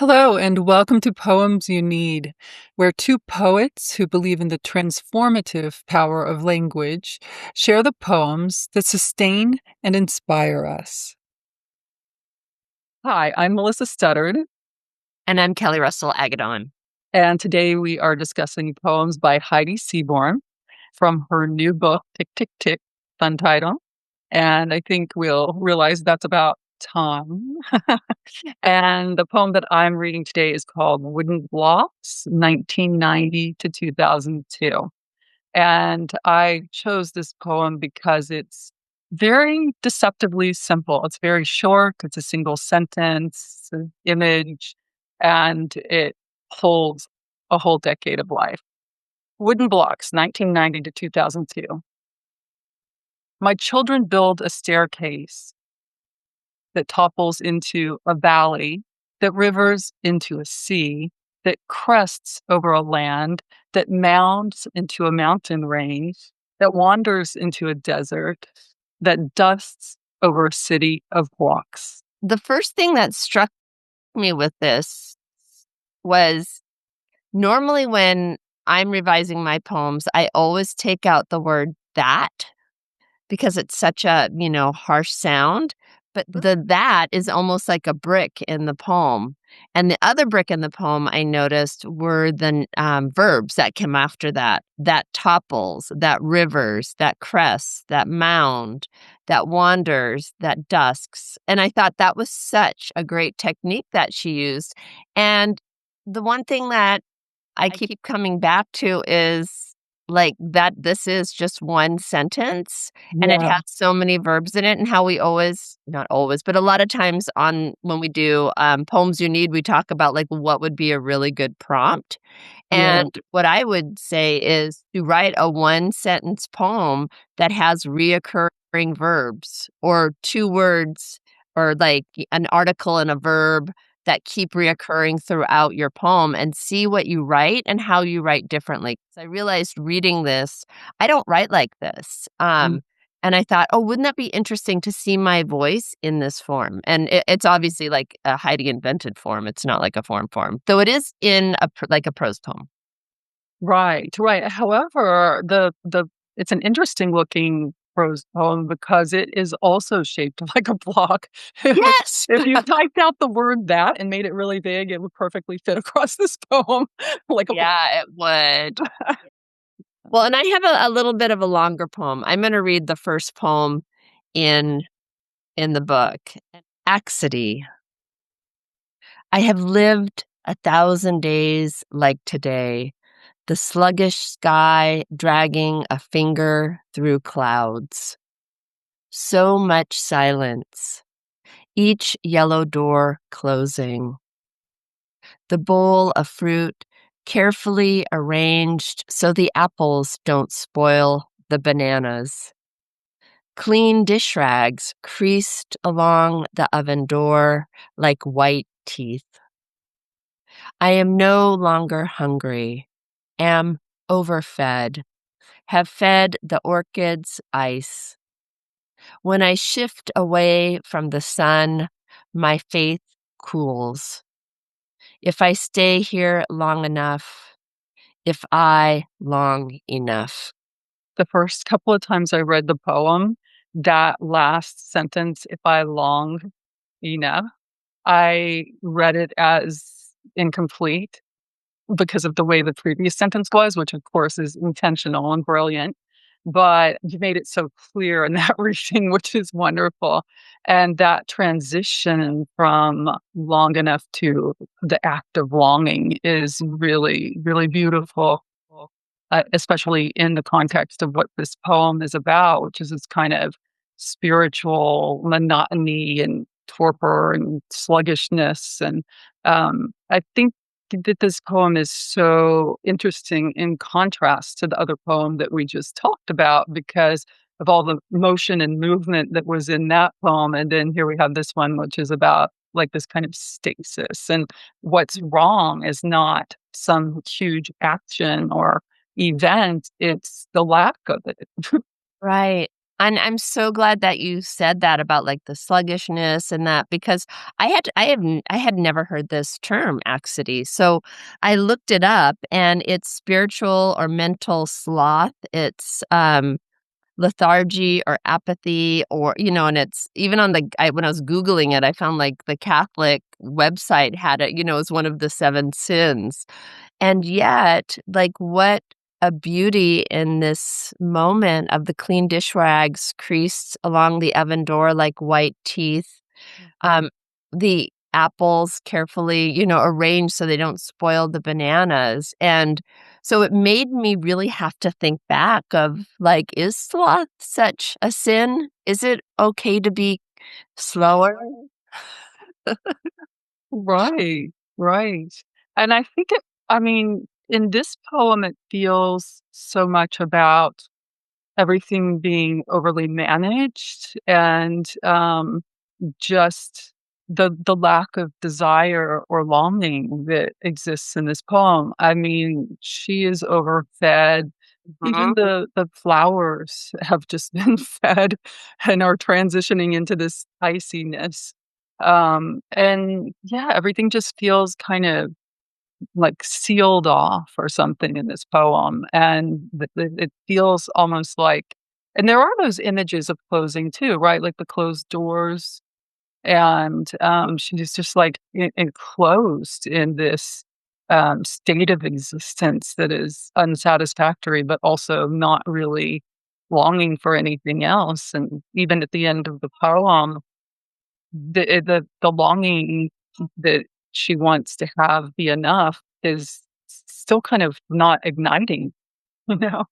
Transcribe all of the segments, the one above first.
Hello, and welcome to Poems You Need, where two poets who believe in the transformative power of language share the poems that sustain and inspire us. Hi, I'm Melissa Studdard, And I'm Kelli Agodon. and today we are discussing poems by Heidi Seaborn from her new book, Tick, Tick, Tick, fun title. And I think we'll realize that's about time. And the poem that I'm reading today is called Wooden Blocks, 1990 to 2002. And I chose this poem because it's very deceptively simple. It's very short, it's a single sentence, an image, and it holds a whole decade of life. Wooden Blocks, 1990 to 2002. My children build a staircase that topples into a valley, that rivers into a sea, that crests over a land, that mounds into a mountain range, that wanders into a desert, that dusts over a city of blocks. The first thing that struck me with this was normally when I'm revising my poems, I always take out the word that because it's such a, harsh sound. But the that is almost like a brick in the poem. And the other brick in the poem I noticed were the verbs that came after that. That topples, that rivers, that crests, that mound, that wanders, that dusks. And I thought that was such a great technique that she used. And the one thing that I keep coming back to is like that this is just one sentence and it Yeah, has so many verbs in it, and how we always, not always, but a lot of times on when we do Poems You Need, we talk about like what would be a really good prompt. yeah, And what I would say is to write a one sentence poem that has reoccurring verbs or two words or like an article and a verb that keep reoccurring throughout your poem, and see what you write and how you write differently. 'Cause I realized reading this, I don't write like this. mm, And I thought, oh, wouldn't that be interesting to see my voice in this form? And it's obviously like a Heidi invented form. It's not like a form, though it is in like a prose poem. right, right. However, the it's an interesting looking prose poem because it is also shaped like a block. Yes. If you typed out the word that and made it really big, it would perfectly fit across this poem like a block. Yeah, it would. Well, and I have a little bit of a longer poem. I'm going to read the first poem in the book. Accidie. I have lived 1,000 days like today, the sluggish sky dragging a finger through clouds. So much silence, each yellow door closing. The bowl of fruit carefully arranged so the apples don't spoil the bananas. Clean dish rags creased along the oven door like white teeth. I am no longer hungry, am overfed, have fed the orchids ice. When I shift away from the sun, my faith cools. If I stay here long enough, if I long enough. The first couple of times I read the poem, that last sentence, "If I long enough," I read it as incomplete because of the way the previous sentence was, which of course is intentional and brilliant. But you made it so clear in that reading, which is wonderful. And that transition from long enough to the act of longing is really, really beautiful, especially in the context of what this poem is about, which is this kind of spiritual monotony and torpor and sluggishness. And I think that this poem is so interesting in contrast to the other poem that we just talked about because of all the motion and movement that was in that poem. And then here we have this one, which is about like this kind of stasis. And what's wrong is not some huge action or event, it's the lack of it. Right. And I'm so glad that you said that about, like, the sluggishness and that because I had never heard this term, Accidie, so I looked it up, and it's spiritual or mental sloth. It's, lethargy or apathy or and it's even on when I was Googling it, I found, like, the Catholic website had it, as one of the 7 sins. And yet, like, what a beauty in this moment of the clean dish rags creased along the oven door like white teeth, um, the apples carefully, arranged so they don't spoil the bananas, and so it made me really have to think back of, like, is sloth such a sin? Is it okay to be slower? Right, right. And I think I mean, in this poem, it feels so much about everything being overly managed and, just the lack of desire or longing that exists in this poem. I mean, she is overfed. Even Mhm. the flowers have just been fed and are transitioning into this iciness. And yeah, everything just feels kind of like sealed off or something in this poem, and it feels almost like and there are those images of closing too, right? Like the closed doors, and, she's just, like, enclosed in this, state of existence that is unsatisfactory, but also not really longing for anything else, and even at the end of the poem, the longing that she wants to have be enough is still kind of not igniting, you know?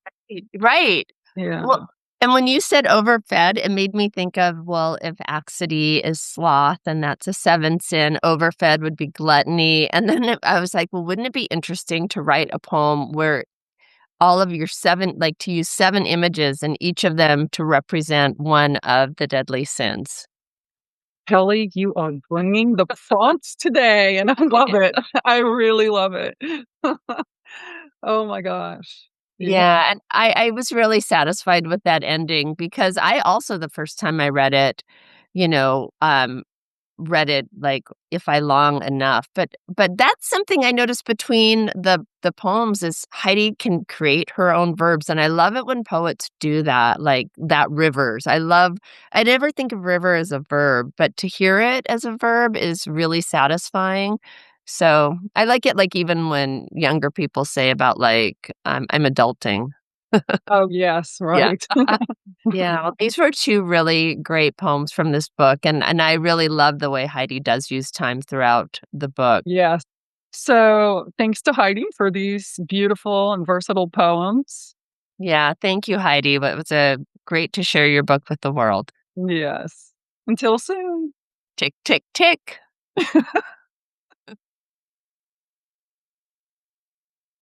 Right. Yeah. Well, and when you said overfed, it made me think of, well, if Accidie is sloth and that's a 7th sin, overfed would be gluttony. And then I was like, well, wouldn't it be interesting to write a poem where all of your 7, like to use 7 images and each of them to represent one of the deadly sins? Kelly, you are bringing the prompts today, and I love it. I really love it. Oh my gosh. Yeah. Yeah, and I was really satisfied with that ending because I also, the first time I read it, you know, read it, like, if I long enough, but that's something I noticed between the poems is Heidi can create her own verbs, and I love it when poets do that, like, that rivers. I never think of river as a verb, but to hear it as a verb is really satisfying. So, I like it, like, even when younger people say about, like, I'm adulting." Oh, yes, Yeah. right. Yeah, well, these were 2 really great poems from this book, and I really love the way Heidi does use time throughout the book. Yes. So, thanks to Heidi for these beautiful and versatile poems. Yeah, thank you, Heidi. It was a great to share your book with the world. Yes. Until soon. Tick, tick, tick.